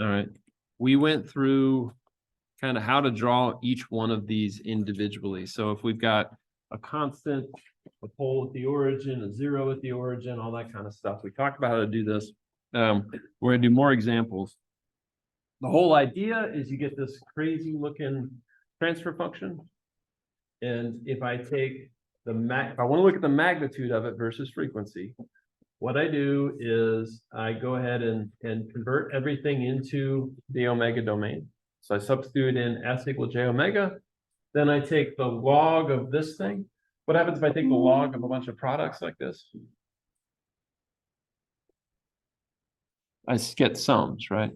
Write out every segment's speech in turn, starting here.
All right. We went through kind of how to draw each one of these individually. So if we've got a constant, a pole at the origin, a zero at the origin, all that kind of stuff. We talked about how to do this. We're going to do more examples. The whole idea is you get this crazy looking transfer function. And if I take if I want to look at the magnitude of it versus frequency, what I do is I go ahead and convert everything into the omega domain. So I substitute in S equals J omega. Then I take the log of this thing. What happens if I take the log of a bunch of products like this? I get sums, right?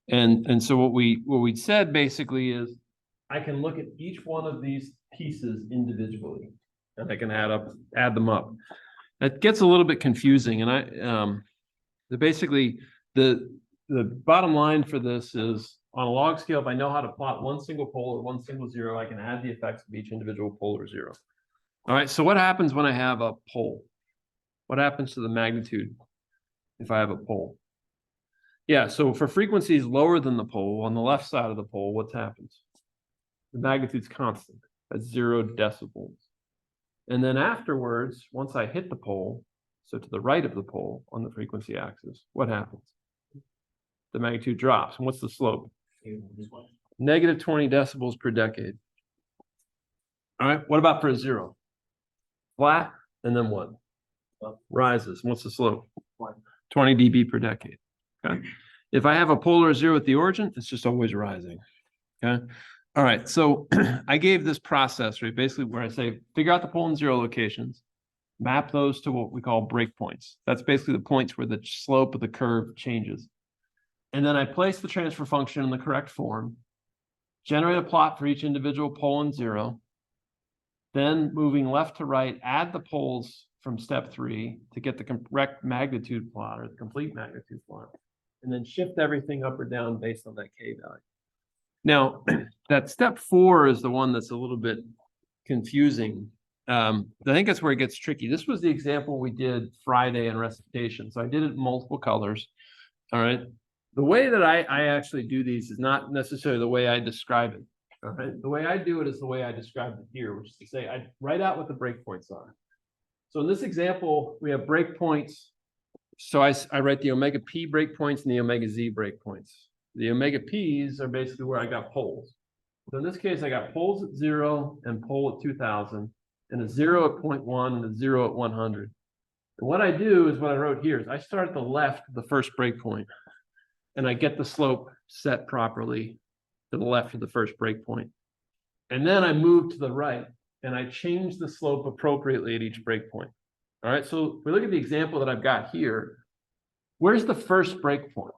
And so what we said basically is I can look at each one of these pieces individually, and I can add them up. That gets a little bit confusing, and basically the bottom line for this is on a log scale, if I know how to plot one single pole or one single zero, I can add the effects of each individual pole or zero. All right, so what happens when I have a pole? What happens to the magnitude if I have a pole? Yeah, so for frequencies lower than the pole, on the left side of the pole, what happens? The magnitude's constant at 0 decibels. And then afterwards, once I hit the pole, so to the right of the pole on the frequency axis, what happens? The magnitude drops. And what's the slope? Negative 20 decibels per decade. All right, what about for a zero? Flat, and then what? Rises. And what's the slope? 20 dB per decade. Okay. If I have a polar zero at the origin, it's just always rising. Okay. All right. So I gave this process, right? Basically where I say, figure out the pole and zero locations, map those to what we call breakpoints. That's basically the points where the slope of the curve changes. And then I place the transfer function in the correct form, generate a plot for each individual pole and zero. Then moving left to right, add the poles from step 3 to get the correct magnitude plot or the complete magnitude plot. And then shift everything up or down based on that K value. Now, that step 4 is the one that's a little bit confusing. I think that's where it gets tricky. This was the example we did Friday in recitation. So I did it in multiple colors. All right. The way that I actually do these is not necessarily the way I describe it. All right. The way I do it is the way I described it here, which is to say I write out what the breakpoints are. So in this example, we have breakpoints. So I write the omega p breakpoints and the omega z breakpoints. The omega p's are basically where I got poles. So in this case, I got poles at 0 and pole at 2000, and a 0 at 0.1 and a 0 at 100. And what I do is what I wrote here is I start at the left of the first breakpoint, and I get the slope set properly to the left of the first breakpoint. And then I move to the right, and I change the slope appropriately at each breakpoint. All right, so if we look at the example that I've got here, where's the first breakpoint?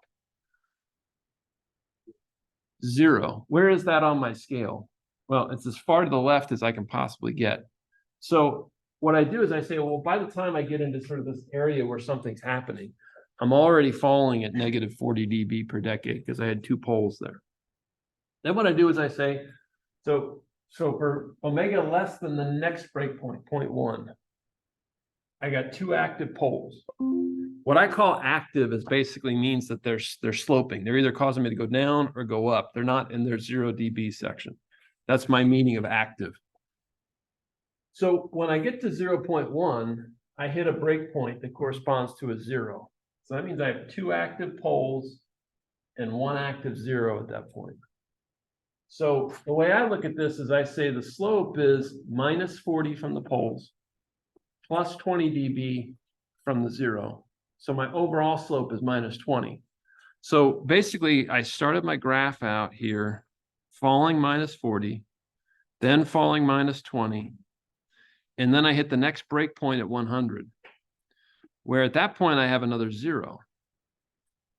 0. Where is that on my scale? Well, it's as far to the left as I can possibly get. So what I do is I say, well, by the time I get into sort of this area where something's happening, I'm already falling at negative 40 dB per decade because I had 2 poles there. Then what I do is I say, so for omega less than the next breakpoint, 0.1, I got 2 active poles. What I call active is basically means that they're sloping. They're either causing me to go down or go up. They're not in their 0 dB section. That's my meaning of active. So when I get to 0.1, I hit a breakpoint that corresponds to a 0. So that means I have 2 active poles and 1 active 0 at that point. So the way I look at this is I say the slope is minus 40 from the poles, plus 20 dB from the 0. So my overall slope is minus 20. So basically, I started my graph out here, falling minus 40, then falling minus 20, and then I hit the next breakpoint at 100, where at that point I have another 0.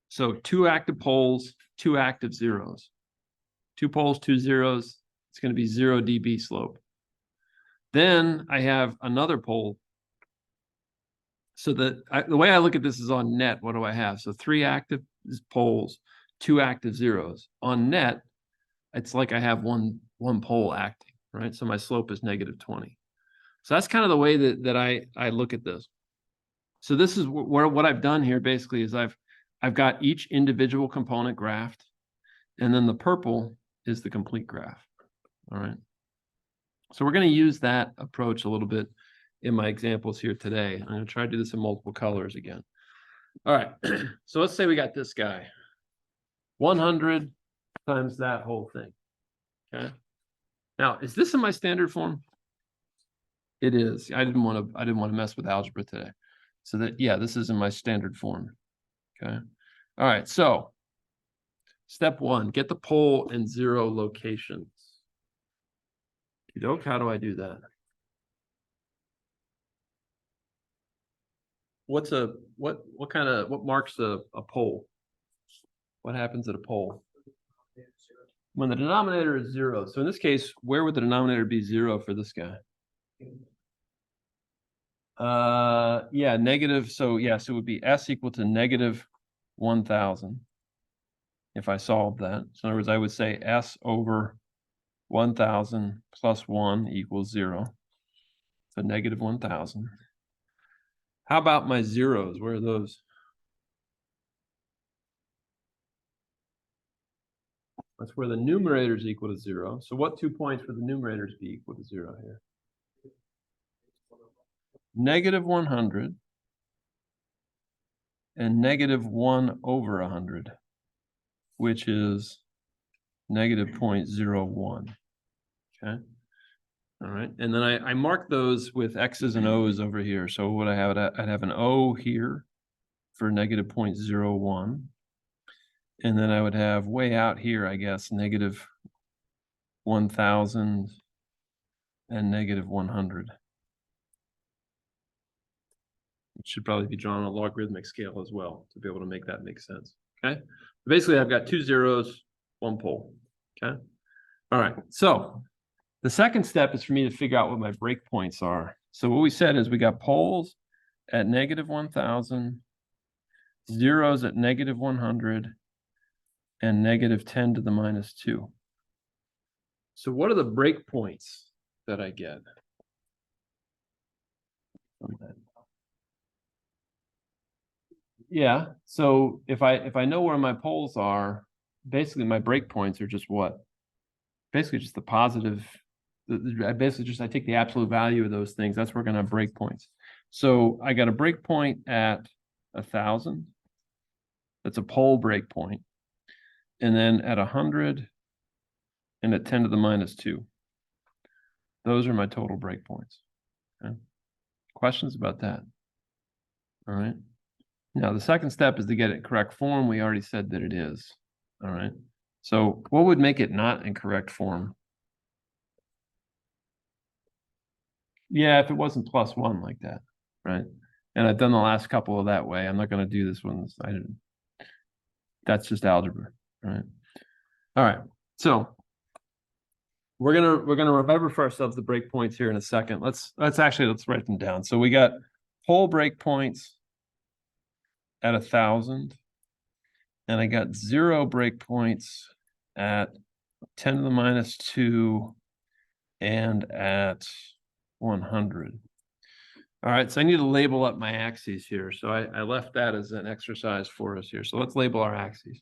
So 2 active poles, 2 active zeros. 2 poles, 2 zeros, it's going to be 0 dB slope. Then I have another pole. So the way I look at this is on net, what do I have? So 3 active poles, 2 active zeros. On net, it's like I have one pole acting, right? So my slope is negative 20. So that's kind of the way that I look at this. So this is what I've done here basically is I've I've got each individual component graphed, and then the purple is the complete graph. All right. So we're going to use that approach a little bit in my examples here today. I'm going to try to do this in multiple colors again. All right. So let's say we got this guy. 100 times that whole thing. Okay. Now, is this in my standard form? It is. I didn't want to mess with algebra today. So that, yeah, this is in my standard form. Okay. All right. So step one, get the pole and zero locations. How do I do that? What marks a pole? What happens at a pole? When the denominator is 0. So in this case, where would the denominator be 0 for this guy? Yeah, negative. So yes, it would be s equal to negative 1,000 if I solved that. So in other words, I would say s over 1,000 plus 1 equals 0. So negative 1,000. How about my zeros? Where are those? That's where the numerator is equal to 0. So what 2 points would the numerators be equal to 0 here? Negative 100 and negative 1 over 100, which is negative 0.01. Okay. All right. And then I mark those with X's and O's over here. So what I have, I'd have an O here for negative 0.01. And then I would have way out here, I guess, negative 1,000 and negative 100. It should probably be drawn on a logarithmic scale as well to be able to make that make sense. Okay. Basically, I've got 2 zeros, 1 pole. Okay. All right. So the second step is for me to figure out what my breakpoints are. So what we said is we got poles at negative 1,000, zeros at negative 100, and negative 10 to the minus 2. So what are the breakpoints that I get? Yeah, so if I know where my poles are, basically my breakpoints are just what? Basically just the positive. I take the absolute value of those things. That's where we're going to have breakpoints. So I got a breakpoint at 1,000. That's a pole breakpoint. And then at 100 and at 10 to the minus 2. Those are my total breakpoints. Okay. Questions about that? All right. Now, the second step is to get it correct form. We already said that it is. All right. So what would make it not in correct form? Yeah, if it wasn't +1 like that, right? And I've done the last couple of that way. I'm not going to do this one. That's just algebra, right? All right. So we're gonna remember for ourselves the breakpoints here in a second. Let's write them down. So we got pole breakpoints at 1,000, and I got 0 breakpoints at 10 to the minus 2 and at 100. All right, so I need to label up my axes here. So I left that as an exercise for us here. So let's label our axes.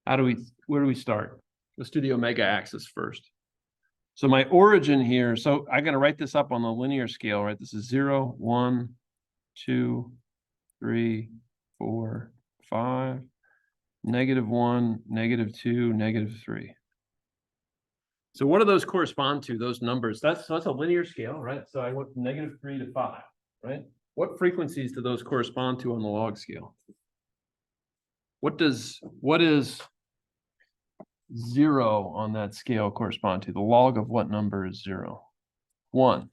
Where do we start? Let's do the omega axis first. So my origin here, so I'm going to write this up on the linear scale, right? This is 0, 1, 2, 3, 4, 5, -1, -2, -3. So what do those correspond to, those numbers? That's a linear scale, right? So I went from -3 to 5, right? What frequencies do those correspond to on the log scale? What is 0 on that scale correspond to? The log of what number is 0? 1.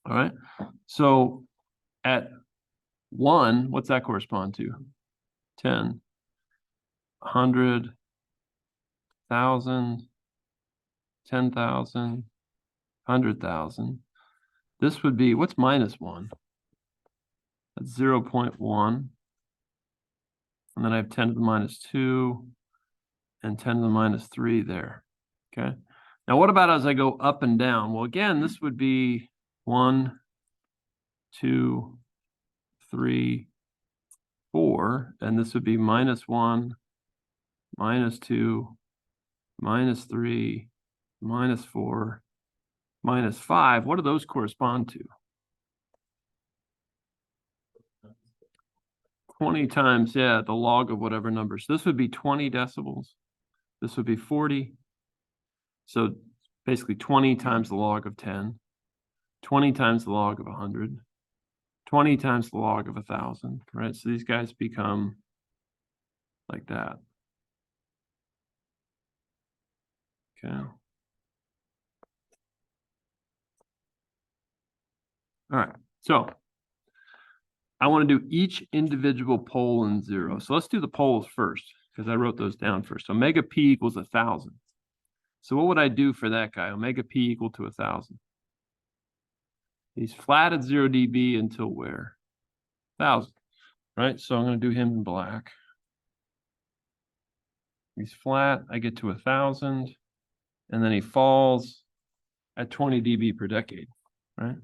All right. So at 1, what's that correspond to? 10, 100, 1,000, 10,000, 100,000. This would be, what's -1? That's 0.1. And then I have 10 to the minus 2 and 10 to the minus 3 there. Okay. Now, what about as I go up and down? Well, again, this would be 1, 2, 3, 4, and this would be -1, -2, -3, -4, -5. What do those correspond to? 20 times, yeah, the log of whatever number. So this would be 20 decibels. This would be 40. So basically 20 times the log of 10, 20 times the log of 100, 20 times the log of 1,000, right? So these guys become like that. Okay. All right. So I want to do each individual pole in 0. So let's do the poles first, because I wrote those down first. Omega p equals 1,000. So what would I do for that guy? Omega p equal to 1,000. He's flat at 0 dB until where? 1,000, right? So I'm going to do him in black. He's flat. I get to 1,000, and then he falls at 20 dB per decade, right?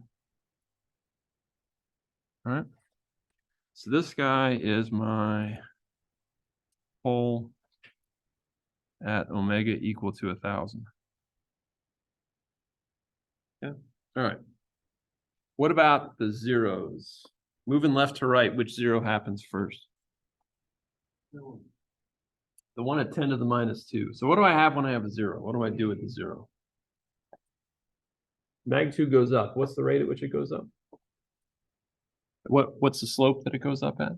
All right. So this guy is my pole at omega equal to 1,000. Yeah. All right. What about the zeros? Moving left to right, which 0 happens first? The one at 10 to the -2. So what do I have when I have a 0? What do I do with the 0? Magnitude goes up. What's the rate at which it goes up? What's the slope that it goes up at?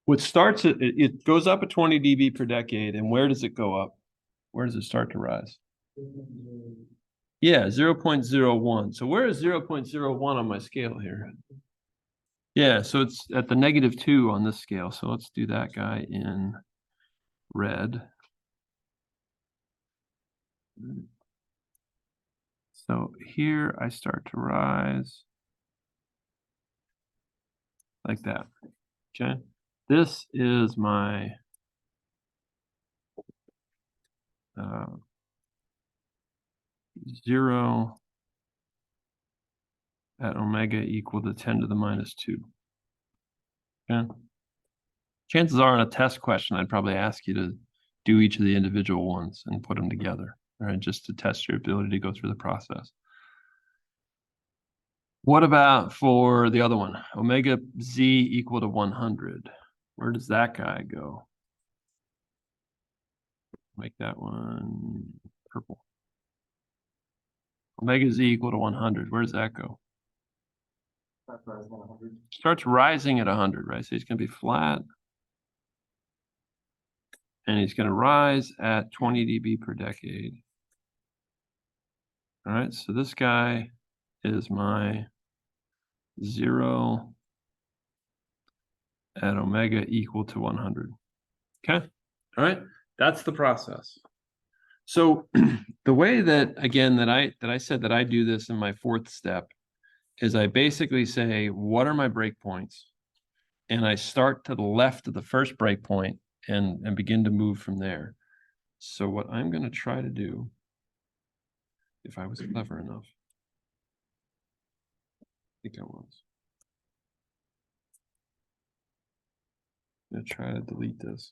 What starts at it goes up at 20 dB per decade, and where does it go up? Where does it start to rise? Yeah, 0.01. So where is 0.01 on my scale here? Yeah, so it's at the -2 on this scale. So let's do that guy in red. So here I start to rise like that. Okay. This is my uh, 0 at omega equal to 10 to the -2. Okay. Chances are on a test question, I'd probably ask you to do each of the individual ones and put them together, right? Just to test your ability to go through the process. What about for the other one? Omega z equal to 100. Where does that guy go? Make that one purple. Omega z equal to 100. Where does that go? Starts rising at 100, right? So he's going to be flat. And he's going to rise at 20 dB per decade. All right, so this guy is my 0 at omega equal to 100. Okay, all right, that's the process. So the way that, again, that I said that I do this in my 4th step is I basically say, what are my breakpoints? And I start to the left of the first breakpoint and begin to move from there. So what I'm going to try to do, if I was clever enough, I think I was. I'm going to try to delete this.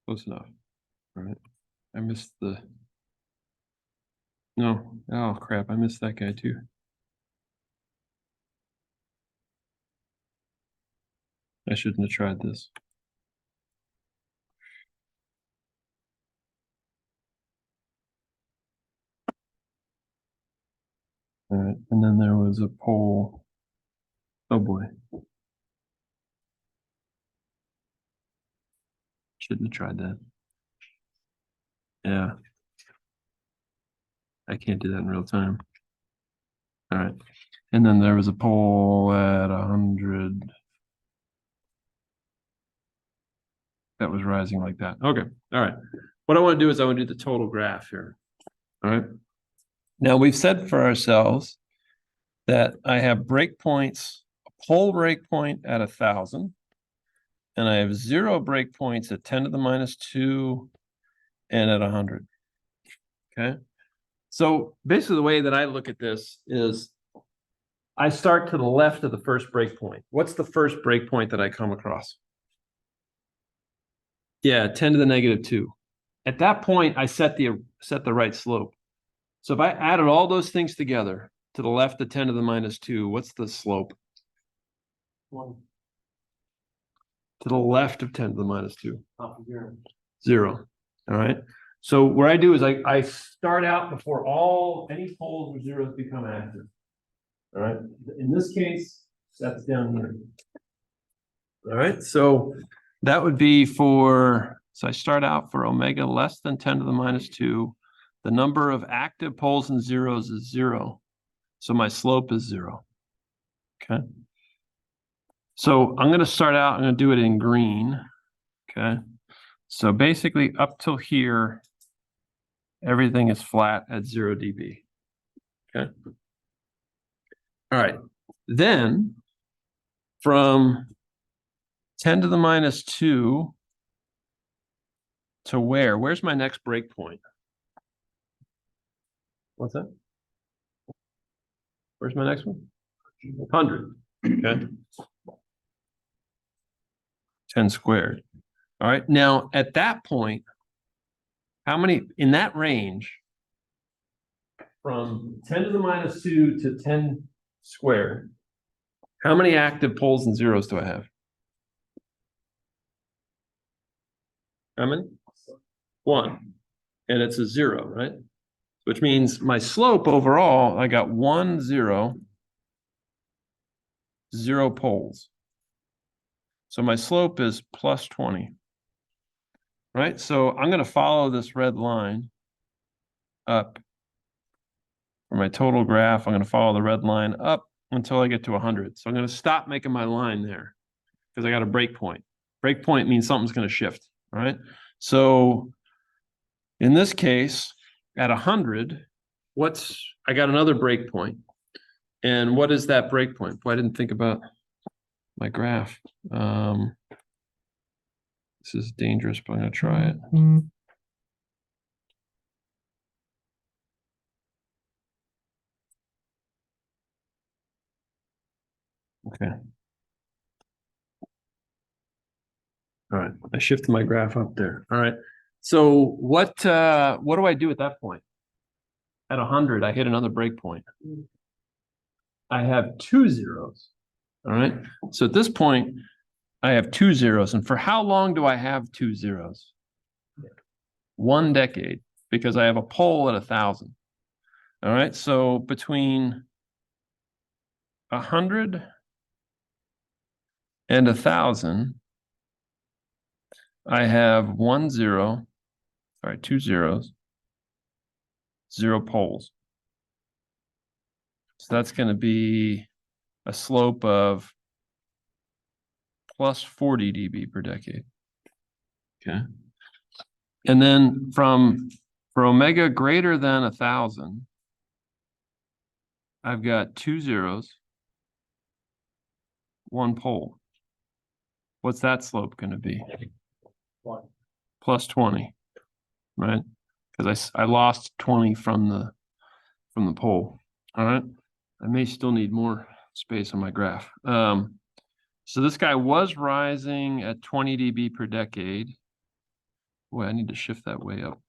Close enough. All right. I missed the. No. Oh, crap. I missed that guy too. I shouldn't have tried this. All right. And then there was a pole. Oh, boy. Shouldn't have tried that. Yeah. I can't do that in real time. All right. And then there was a pole at 100 that was rising like that. Okay. All right. What I want to do is I want to do the total graph here. All right. Now we've said for ourselves that I have breakpoints, a pole breakpoint at 1,000, and I have 0 breakpoints at 10 to the -2, and at 100. Okay. So basically the way that I look at this is I start to the left of the first breakpoint. What's the first breakpoint that I come across? Yeah, 10 to the negative 2. At that point, I set the right slope. So if I added all those things together to the left of 10 to the minus 2, what's the slope? 1. To the left of 10 to the minus 2. 0. All right. So what I do is I start out before any poles or zeros become active. All right. In this case, that's down here. All right. So that would be so I start out for omega less than 10 to the minus 2. The number of active poles and zeros is 0. So my slope is 0. Okay. So I'm going to start out, I'm going to do it in green. Okay. So basically up till here, everything is flat at 0 dB. Okay. All right. Then from 10 to the minus 2 to where? Where's my next breakpoint? What's that? Where's my next one? 100. Okay. 10 squared. All right. Now, at that point, how many in that range from 10 to the minus 2 to 10 squared, how many active poles and zeros do I have? How many? 1. And it's a 0, right? Which means my slope overall, I got 1, 0, 0 poles. So my slope is plus 20. Right? So I'm going to follow this red line up. For my total graph, I'm going to follow the red line up until I get to 100. So I'm going to stop making my line there because I got a break point. Break point means something's going to shift. All right. So in this case, at 100, I got another break point. And what is that break point? Boy, I didn't think about my graph. This is dangerous, but I'm going to try it. Okay. All right. I shifted my graph up there. All right. So what do I do at that point? At 100, I hit another breakpoint. I have 2 zeros. All right. So at this point, I have 2 zeros. And for how long do I have 2 zeros? 1 decade, because I have a pole at 1,000. All right. So between 100 and 1,000, I have 1 0, sorry, 2 zeros, 0 poles. So that's going to be a slope of plus 40 dB per decade. Okay. And then for omega greater than 1,000, I've got 2 zeros, 1 pole. What's that slope going to be? Plus 20, right? Because I lost 20 from the pole. All right. I may still need more space on my graph. So this guy was rising at 20 dB per decade. Boy, I need to shift that way up.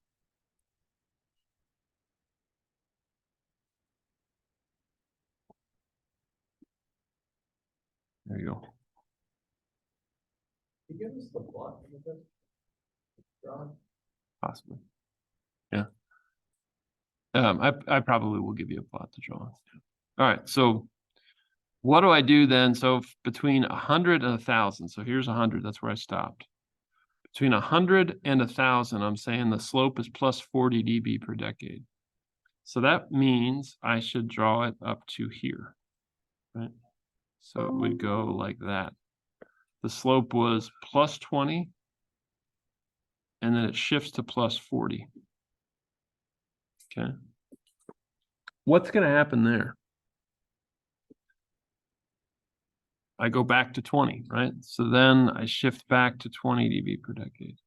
There you go. Can you give us the plot of this, John? Possibly. Yeah. I probably will give you a plot to draw. All right. So what do I do then? So between 100 and 1,000. So here's 100. That's where I stopped. Between 100 and 1,000, I'm saying the slope is plus 40 dB per decade. So that means I should draw it up to here, right? So it would go like that. The slope was plus 20, and then it shifts to plus 40. Okay. What's going to happen there? I go back to 20, right? So then I shift back to 20 dB per decade.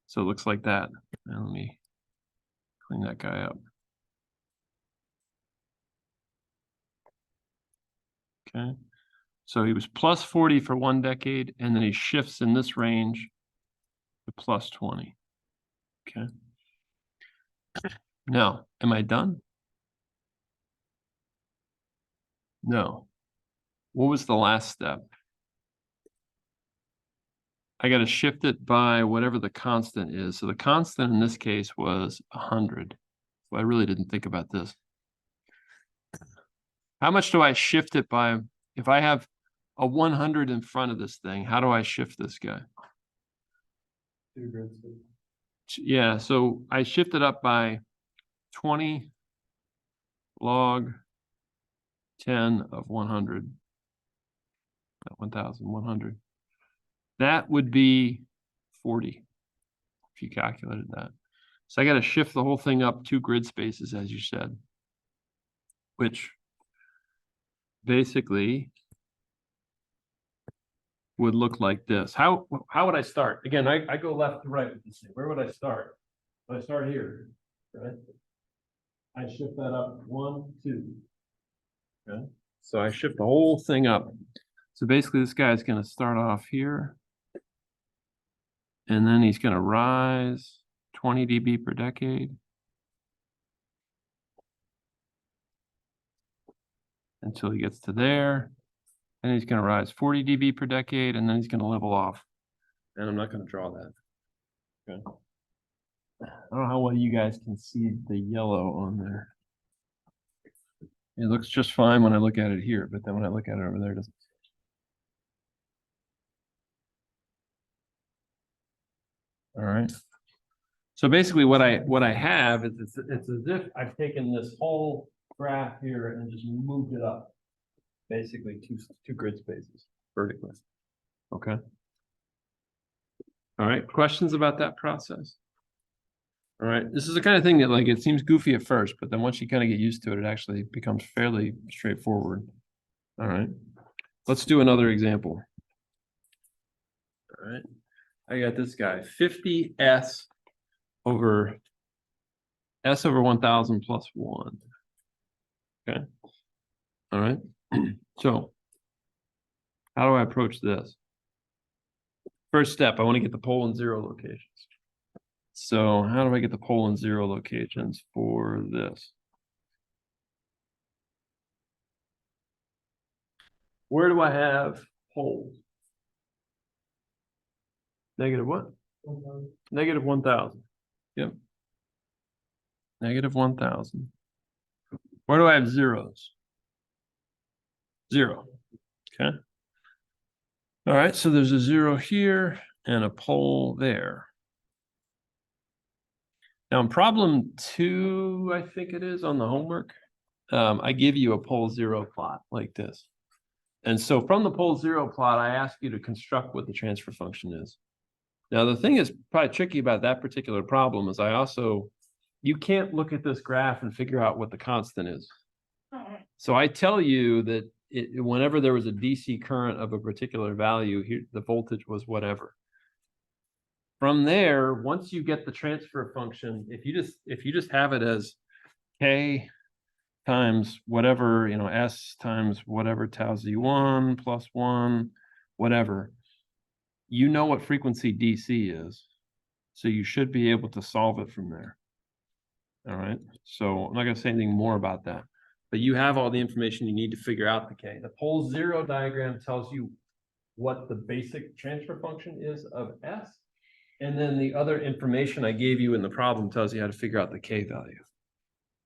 So it looks like that. Now let me clean that guy up. Okay. So he was plus 40 for 1 decade, and then he shifts in this range to plus 20. Okay. Now, am I done? No. What was the last step? I got to shift it by whatever the constant is. So the constant in this case was 100. So I really didn't think about this. How much do I shift it by? If I have a 100 in front of this thing, how do I shift this guy? Yeah, so I shift it up by 20 log 10 of 100. 1,100. That would be 40 if you calculated that. So I got to shift the whole thing up 2 grid spaces, as you said, which basically would look like this. How would I start? Again, I go left to right with this thing. Where would I start? I start here, right? I shift that up 1, 2. Okay. So I shift the whole thing up. So basically this guy is going to start off here. And then he's going to rise 20 dB per decade. Until he gets to there. And he's going to rise 40 dB per decade, and then he's going to level off. And I'm not going to draw that. Okay. I don't know how well you guys can see the yellow on there. It looks just fine when I look at it here, but then when I look at it over there, it doesn't. All right. So basically what I have is it's as if I've taken this whole graph here and just moved it up. Basically two grid spaces vertically. Okay. All right. Questions about that process? All right. This is the kind of thing that, like, it seems goofy at first, but then once you kind of get used to it, it actually becomes fairly straightforward. All right. Let's do another example. All right. I got this guy, 50s over S over 1,000 plus 1. Okay. All right. So how do I approach this? First step, I want to get the pole and 0 locations. So how do I get the pole and 0 locations for this? Where do I have poles? Negative what? Negative 1,000. Yep. Negative 1,000. Where do I have zeros? 0. Okay. All right, so there's a 0 here and a pole there. Now in problem 2, I think it is on the homework, I give you a pole 0 plot like this. And so from the pole 0 plot, I ask you to construct what the transfer function is. Now, the thing is probably tricky about that particular problem is you can't look at this graph and figure out what the constant is. So I tell you that whenever there was a DC current of a particular value, here the voltage was whatever. From there, once you get the transfer function, if you just have it as K times whatever, S times whatever tau Z1 plus 1, whatever, you know what frequency DC is. So you should be able to solve it from there. All right. So I'm not going to say anything more about that, but you have all the information you need to figure out the K. The pole 0 diagram tells you what the basic transfer function is of S. And then the other information I gave you in the problem tells you how to figure out the K value.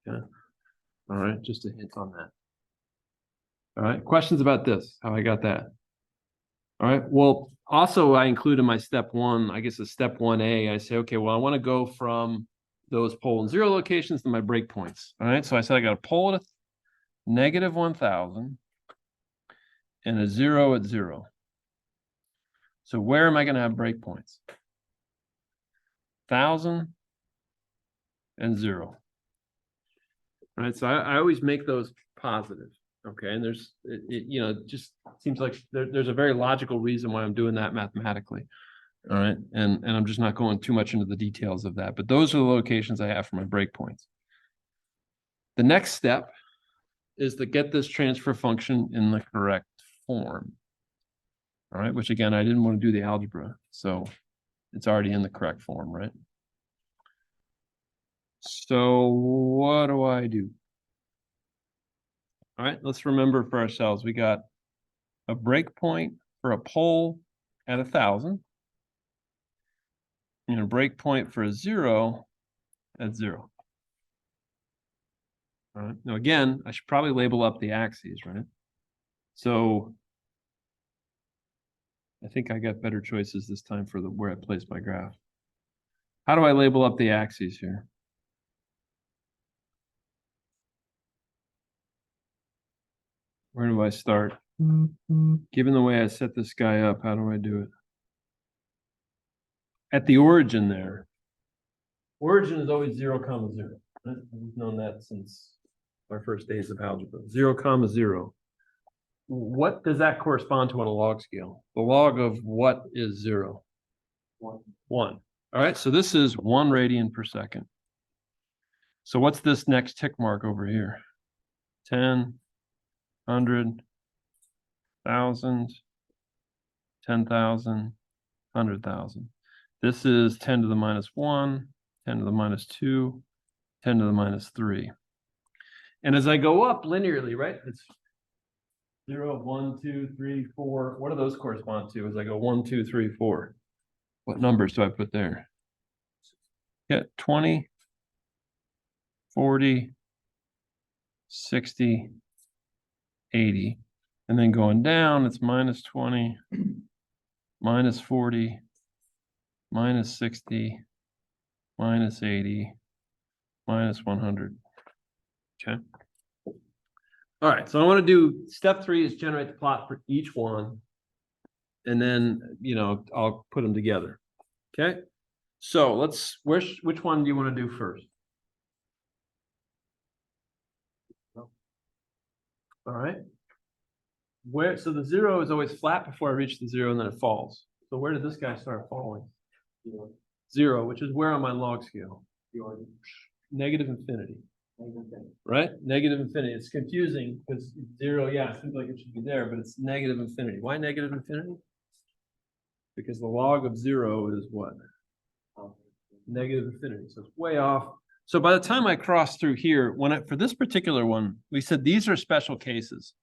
Okay. All right. Just a hint on that. All right. Questions about this? How I got that? All right. Well, also I include in my step 1, I guess it's step 1A. I say, okay, well, I want to go from those pole and 0 locations to my breakpoints. All right. So I said I got a pole at negative 1,000 and a 0 at 0. So where am I going to have breakpoints? 1,000 and 0. All right. So I always make those positive. Okay. And there's, it just seems like there's a very logical reason why I'm doing that mathematically. All right, and I'm just not going too much into the details of that, but those are the locations I have for my breakpoints. The next step is to get this transfer function in the correct form. All right, which again, I didn't want to do the algebra, so it's already in the correct form, right? So what do I do? All right, let's remember for ourselves, we got a breakpoint for a pole at 1,000 and a breakpoint for a 0 at 0. All right, now again, I should probably label up the axes, right? So I think I got better choices this time for where I place my graph. How do I label up the axes here? Where do I start? Given the way I set this guy up, how do I do it? At the origin there. Origin is always 0, 0. Right? We've known that since my first days of algebra. 0, 0. What does that correspond to on a log scale? The log of what is 0? 1. All right, so this is 1 radian per second. So what's this next tick mark over here? 10, 100, 1,000, 10,000, 100,000. This is 10 to the minus 1, 10 to the minus 2, 10 to the minus 3. And as I go up linearly, right, it's 0, 1, 2, 3, 4. What do those correspond to as I go 1, 2, 3, 4? What numbers do I put there? Yeah, 20, 40, 60, 80. And then going down, it's minus 20, minus 40, minus 60, minus 80, minus 100. Okay. All right, so I want to do step 3 is generate the plot for each one. And then, I'll put them together. Okay. So which one do you want to do first? All right. So the 0 is always flat before I reach the 0 and then it falls. So where did this guy start falling? 0, which is where on my log scale? Negative infinity. Right? Negative infinity. It's confusing because 0, yeah, it seems like it should be there, but it's negative infinity. Why negative infinity? Because the log of 0 is what? Negative infinity. So it's way off. So by the time I cross through here, for this particular one, we said these are special cases.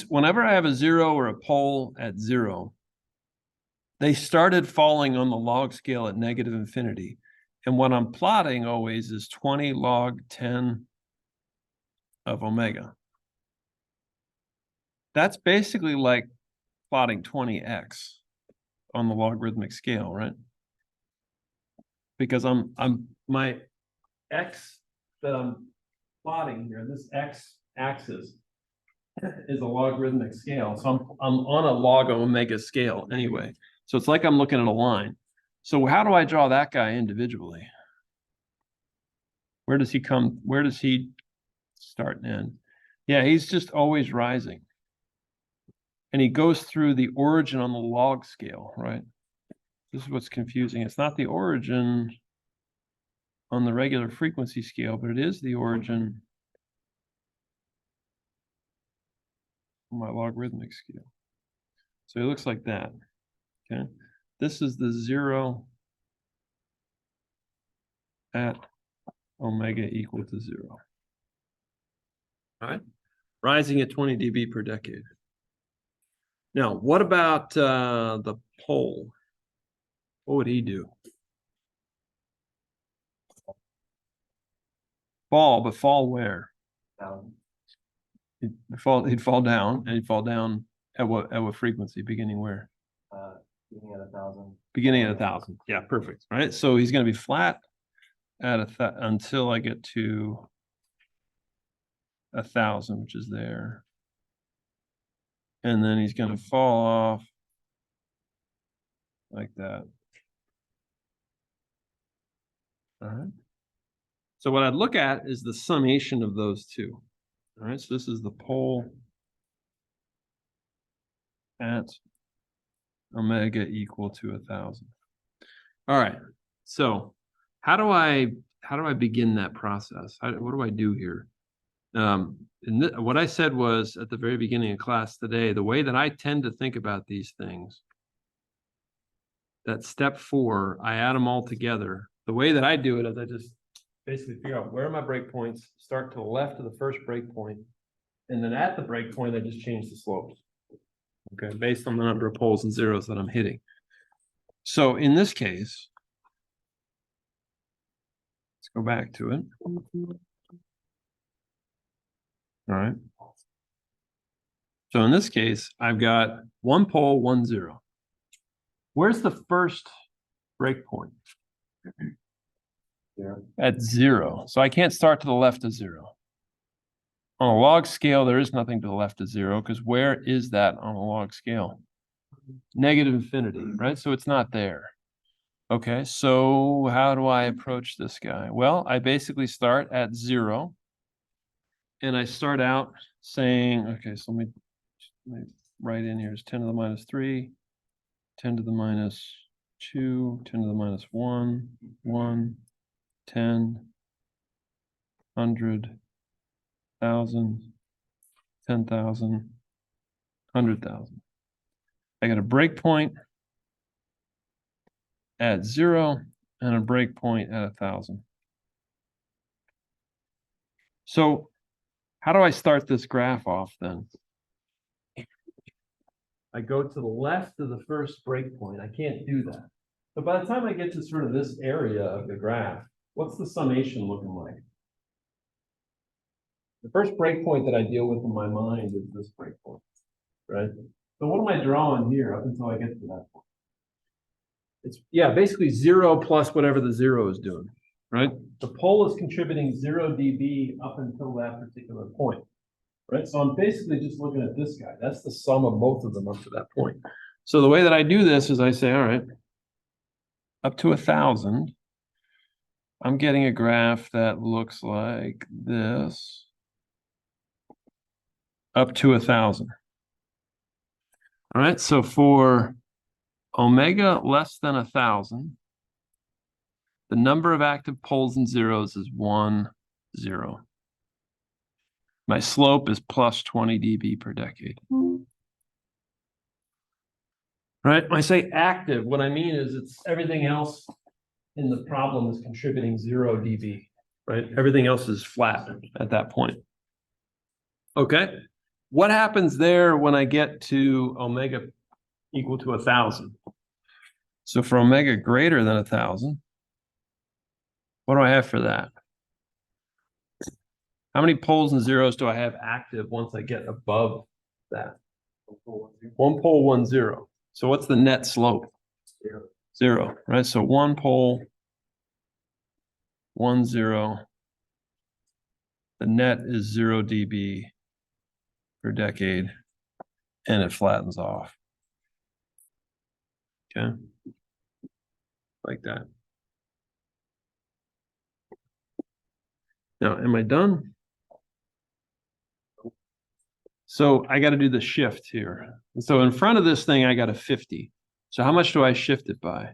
Whenever I have a 0 or a pole at 0, they started falling on the log scale at negative infinity. And what I'm plotting always is 20 log 10 of omega. That's basically like plotting 20x on the logarithmic scale, right? Because my x that I'm plotting here, this x axis is a logarithmic scale. So I'm on a log omega scale anyway. So it's like I'm looking at a line. So how do I draw that guy individually? Where does he come? Where does he start and end? Yeah, he's just always rising. And he goes through the origin on the log scale, right? This is what's confusing. It's not the origin on the regular frequency scale, but it is the origin on my logarithmic scale. So it looks like that. Okay. This is the 0 at omega equal to 0. All right. Rising at 20 dB per decade. Now, what about the pole? What would he do? Fall, but fall where? Down. He'd fall down, and he'd fall down at what frequency? Beginning where? Beginning at 1,000. Beginning at 1,000. Yeah, perfect. Right. So he's going to be flat at until I get to 1,000, which is there. And then he's going to fall off like that. All right. So what I'd look at is the summation of those two. All right. So this is the pole at omega equal to 1,000. All right. So how do I begin that process? What do I do here? And what I said was at the very beginning of class today, the way that I tend to think about these things, that step 4, I add them all together. The way that I do it is I just basically figure out where are my breakpoints, start to the left of the first breakpoint, and then at the breakpoint, I just change the slopes. Okay, based on the number of poles and zeros that I'm hitting. So in this case, let's go back to it. All right. So in this case, I've got 1 pole, 1 0. Where's the first breakpoint? At 0. So I can't start to the left of 0. On a log scale, there is nothing to the left of 0 because where is that on a log scale? Negative infinity, right? So it's not there. Okay, so how do I approach this guy? Well, I basically start at 0. And I start out saying, okay, so let me write in here is 10 to the minus 3, 10 to the minus 2, 10 to the minus 1, 1, 10, 100, 1,000, 10,000, 100,000. I got a breakpoint at 0 and a breakpoint at 1,000. So how do I start this graph off then? I go to the left of the first breakpoint. I can't do that. But by the time I get to sort of this area of the graph, what's the summation looking like? The first breakpoint that I deal with in my mind is this breakpoint, right? So what am I drawing here up until I get to that point? It's, yeah, basically 0 plus whatever the 0 is doing, right? The pole is contributing 0 dB up until that particular point, right? So I'm basically just looking at this guy. That's the sum of both of them up to that point. So the way that I do this is I say, all right, up to 1,000, I'm getting a graph that looks like this. Up to 1,000. All right, so for omega less than 1,000, the number of active poles and zeros is 1, 0. My slope is plus 20 dB per decade. Right, when I say active, what I mean is it's everything else in the problem is contributing 0 dB, right? Everything else is flat at that point. Okay, what happens there when I get to omega equal to 1,000? So for omega greater than 1,000, what do I have for that? How many poles and zeros do I have active once I get above that? 1 pole, 1 0. So what's the net slope? 0, right? So 1 pole, 1 0. The net is 0 dB per decade, and it flattens off. Okay, like that. Now, am I done? So I got to do the shift here. So in front of this thing, I got a 50. So how much do I shift it by?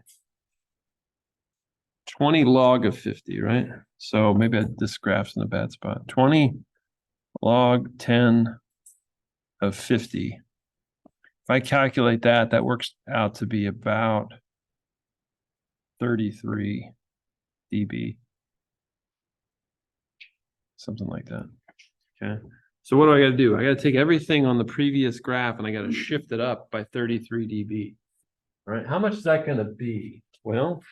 20 log of 50, right? So maybe this graph's in a bad spot. 20 log 10 of 50. If I calculate that, that works out to be about 33 dB. Something like that. Okay. So what do I got to do? I got to take everything on the previous graph and I got to shift it up by 33 dB. All right. How much is that going to be? Well,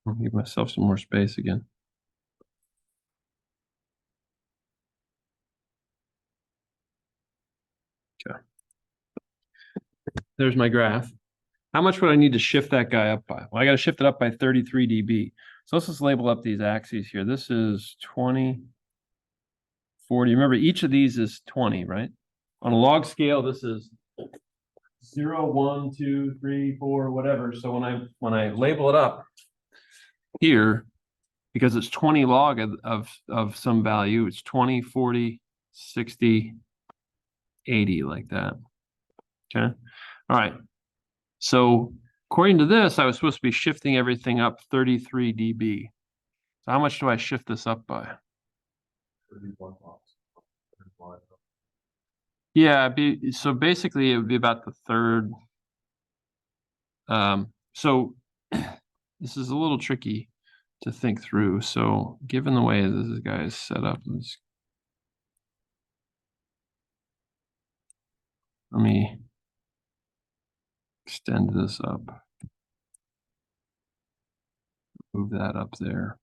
I'll give myself some more space again. Okay. There's my graph. How much would I need to shift that guy up by? Well, I got to shift it up by 33 dB. So let's just label up these axes here. This is 20, 40. Remember, each of these is 20, right? On a log scale, this is 0, 1, 2, 3, 4, whatever. So when I label it up here, because it's 20 log of some value, it's 20, 40, 60, 80 like that. Okay. All right. So according to this, I was supposed to be shifting everything up 33 dB. So how much do I shift this up by? Yeah, so basically it would be about the third. So this is a little tricky to think through. So given the way this guy is set up, let me extend this up. Move that up there.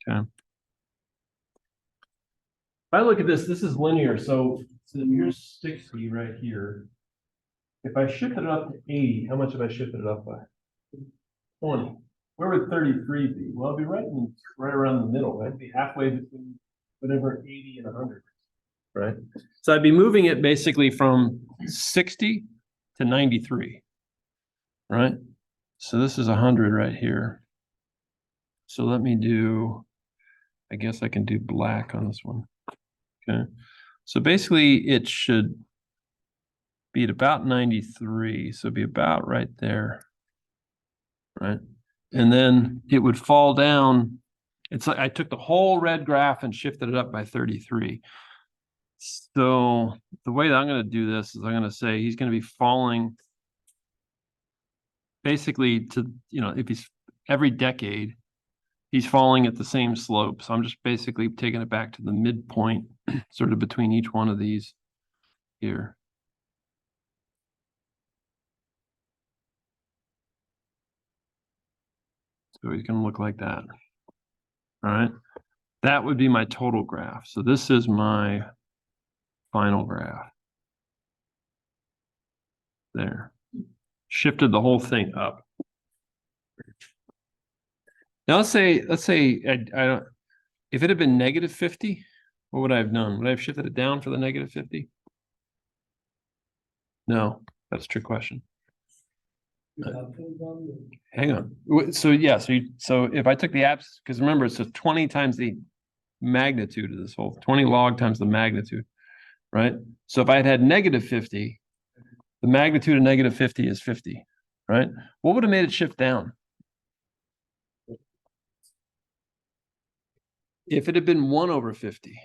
Okay. If I look at this, this is linear. So here's 60 right here. If I shifted it up to 80, how much have I shifted it up by? 20. Where would 33 be? Well, it'd be right around the middle, right? It'd be halfway between whatever 80 and 100. Right? So I'd be moving it basically from 60 to 93. Right? So this is 100 right here. So let me do, I guess I can do black on this one. Okay. So basically it should be at about 93. So it'd be about right there. Right. And then it would fall down. It's like I took the whole red graph and shifted it up by 33. So the way that I'm going to do this is I'm going to say he's going to be falling basically to, if he's every decade, he's falling at the same slope. So I'm just basically taking it back to the midpoint, sort of between each one of these here. So he's going to look like that. All right. That would be my total graph. So this is my final graph. There. Shifted the whole thing up. Now let's say I don't, if it had been negative 50, what would I have done? Would I have shifted it down for the negative 50? No, that's a trick question. Hang on. So yeah, so if I took the apps, because remember it's a 20 times the magnitude of this whole 20 log times the magnitude, right? So if I had negative 50, the magnitude of negative 50 is 50, right? What would have made it shift down? If it had been 1 over 50.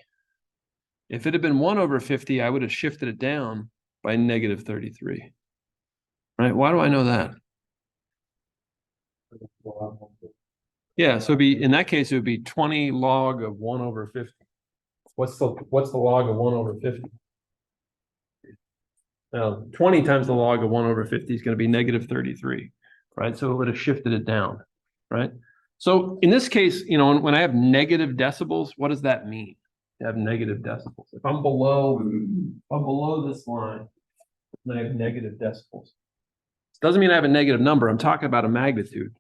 If it had been 1 over 50, I would have shifted it down by negative 33. Right? Why do I know that? Yeah, so it'd be in that case, it would be 20 log of 1 over 50. What's the log of 1 over 50? Now, 20 times the log of 1 over 50 is going to be negative 33, right? So it would have shifted it down, right? So in this case, when I have negative decibels, what does that mean? To have negative decibels. If I'm below this line, and I have negative decibels. It doesn't mean I have a negative number. I'm talking about a magnitude.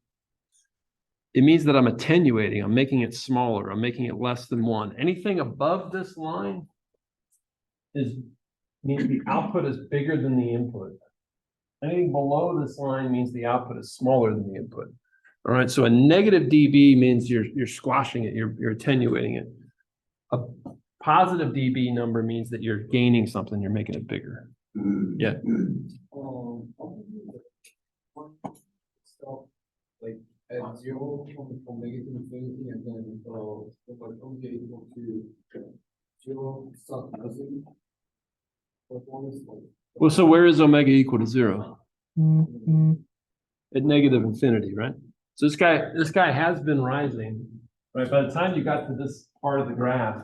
It means that I'm attenuating. I'm making it smaller. I'm making it less than 1. Anything above this line means the output is bigger than the input. Anything below this line means the output is smaller than the input. All right. So a negative dB means you're squashing it. You're attenuating it. A positive dB number means that you're gaining something. You're making it bigger. Yeah. Like at 0 from negative infinity, and then like omega equal to 0 something. Well, so where is omega equal to 0? At negative infinity, right? So this guy has been rising, right? By the time you got to this part of the graph,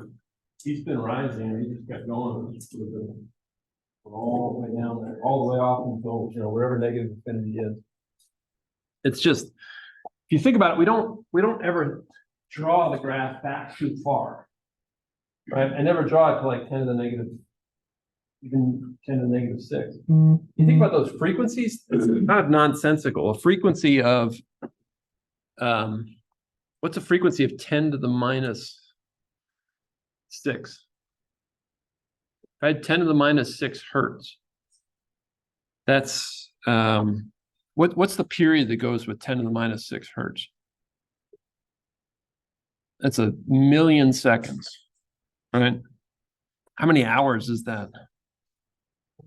he's been rising, and he just kept going all the way down there, all the way off until wherever negative infinity is. It's just, if you think about it, we don't ever draw the graph back too far, right? I never draw it to like 10 to the negative, even 10 to the negative 6. You think about those frequencies, it's kind of nonsensical. A frequency of, what's a frequency of 10 to the minus 6? If I had 10 to the minus 6 hertz, that's, what's the period that goes with 10 to the minus 6 hertz? That's 1,000,000 seconds, right? How many hours is that?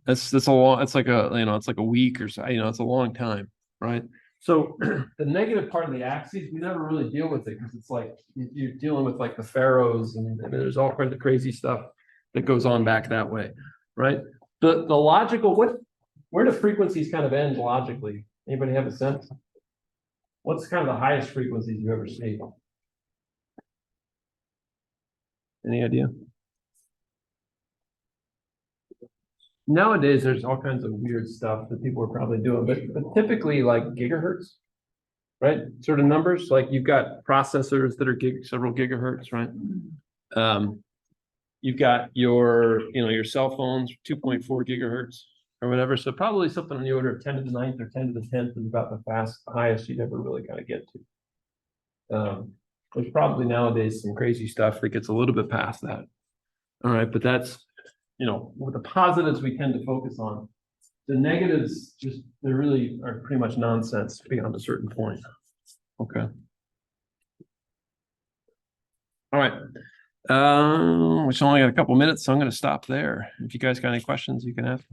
That's a long, it's like it's like a week or so, it's a long time, right? So the negative part of the axes, we never really deal with it because it's like you're dealing with like the pharaohs and I mean, there's all kinds of crazy stuff that goes on back that way, right? The logical, where do frequencies kind of end logically? Anybody have a sense? What's kind of the highest frequencies you ever see? Any idea? Nowadays, there's all kinds of weird stuff that people are probably doing, but typically like gigahertz, right? Sort of numbers, like you've got processors that are several gigahertz, right? You've got your cell phones, 2.4 gigahertz or whatever. So probably something on the order of 10 to the 9th or 10 to the 10th is about the highest you'd ever really kind of get to. There's probably nowadays some crazy stuff that gets a little bit past that. All right, but that's, with the positives we tend to focus on. The negatives just, they really are pretty much nonsense beyond a certain point. Okay. All right. Which only got a couple minutes, so I'm going to stop there. If you guys got any questions, you can ask.